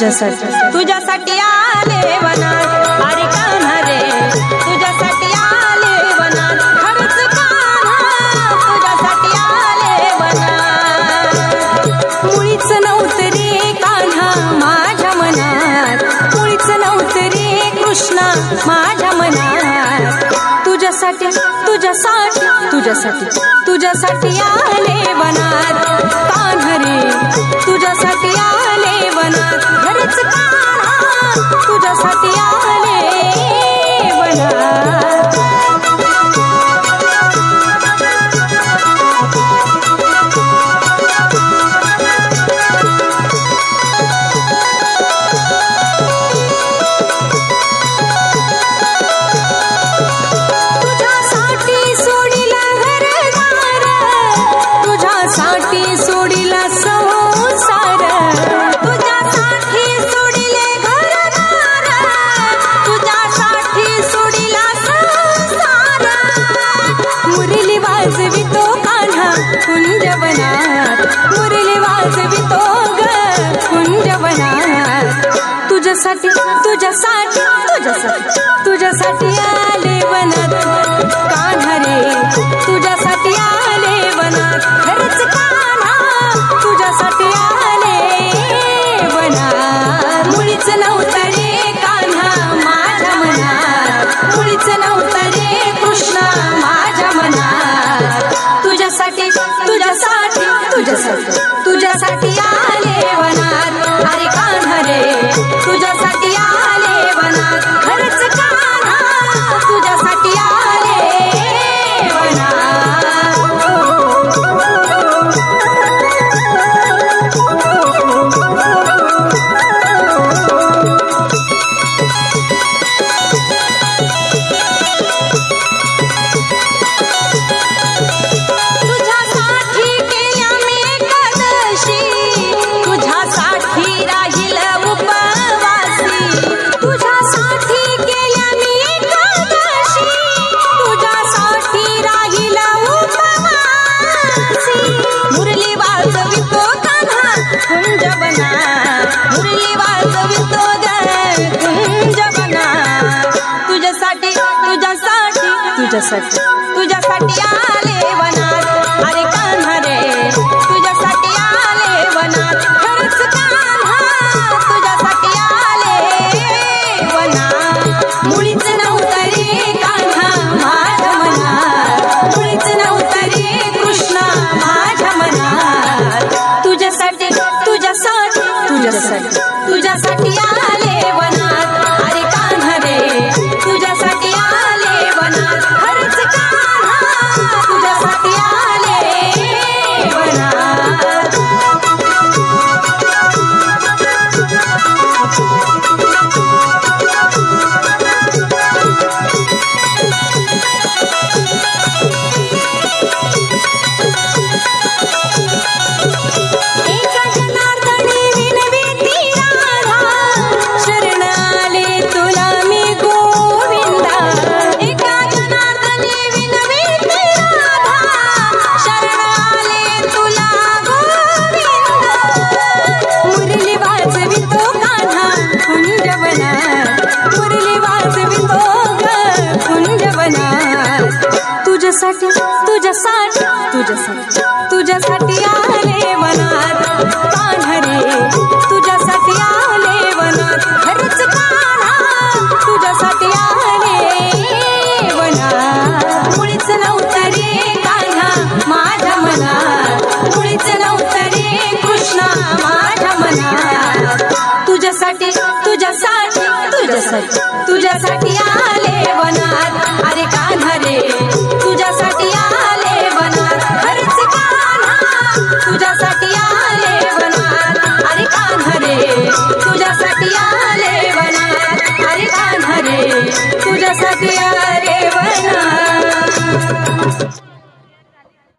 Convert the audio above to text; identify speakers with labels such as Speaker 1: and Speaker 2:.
Speaker 1: तुझ्यासाठी आले वनात, अरे कान्हा रे तुझ्यासाठी आले वनात, खरंच कान्हा तुझ्यासाठी आले वनात. मुळीच नव्हतं रे कान्हा माझ्या मनात, मुळीच नव्हतं रे कृष्णा माझ्या मनात. तुझ्यासाठी तुझ्यासाठी तुझ्यासाठी तुझ्यासाठी आले वनात, कान्हा रे तुझ्यासाठी आले वनात, खरंच कान्हा तुझ्यासाठी आले वनात. तुझ्यासाठी सोडिला घरदार, तुझ्यासाठी सोडिला संसार, तुझ्यासाठी सोडिले घरदार, तुझ्यासाठी सोडिला संसार. मुरली वाजवितो कान्हा कुंजवनात, मुरली वाजवितो ग कुंजवनात. तुझ्यासाठी तुझ्यासाठी तुझ्यासाठी तुझ्यासाठी आले वनात, कान्हा रे तुझ्यासाठी आले वनात, खरंच कान्हा तुझ्यासाठी आले वनात. मुळीच नव्हतं रे कान्हा माझ्या मनात, मुळीच नव्हतं रे कृष्णा माझ्या मनात. तुझ्यासाठी तुझ्यासाठी तुझ्यासाठी तुझ्यासाठी आले वनात, अरे कान्हा रे तुझ्यासाठी आले वनात, खरंच कान्हा तुझ्यासाठी आले वनात. तुझ्यासाठी केल्या मी एकादशी, तुझ्यासाठी राहील उपवासी, तुझ्यासाठी केल्या मी एकादशी, तुझ्यासाठी राहील उपवासी. मुरली वाजवितो कान्हा कुंजवनात, मुरली वाजवितो ग कुंजवनात. तुझ्यासाठी तुझ्यासाठी तुझ्यासाठी तुझ्यासाठी आले वनात, अरे कान्हा रे तुझ्यासाठी आले वनात, खरंच कान्हा तुझ्यासाठी आले वनात. मुळीच नव्हतं रे कान्हा माझ्या मनात, मुळीच नव्हतं रे कृष्णा माझ्या मनात. तुझ्यासाठी तुझ्यासाठी तुझ्यासाठी तुझ्यासाठी आले वनात, अरे कान्हा रे तुझ्यासाठी आले वनात, खरंच कान्हा तुझ्यासाठी आले वनात. एका जनार्दनी विनविती राधा, शरण आले तुला मी गोविंदा. एका जनार्दनी विनविती राधा, शरण आले तुला गोविंदा. मुरली वाजवितो कान्हा कुंजवनात, मुरली वाजवितो ग कुंजवनात. तुझ्यासाठी तुझ्यासाठी तुझ्यासाठी तुझ्यासाठी आले वनात, कान्हा रे तुझ्यासाठी आले वनात, खरंच कान्हा तुझ्यासाठी आले वनात. मुळीच नव्हतं रे कान्हा माझ्या मनात, मुळीच नव्हतं रे कृष्णा माझ्या मनात. तुझ्यासाठी तुझ्यासाठी तुझ्यासाठी तुझ्यासाठी आले वनात, अरे कान्हा रे तुझ्यासाठी आले वनात, खरंच कान्हा तुझ्यासाठी आले वनात, अरे कान्हा रे तुझ्यासाठी आले वनात, अरे कान्हा रे तुझ्यासाठी आले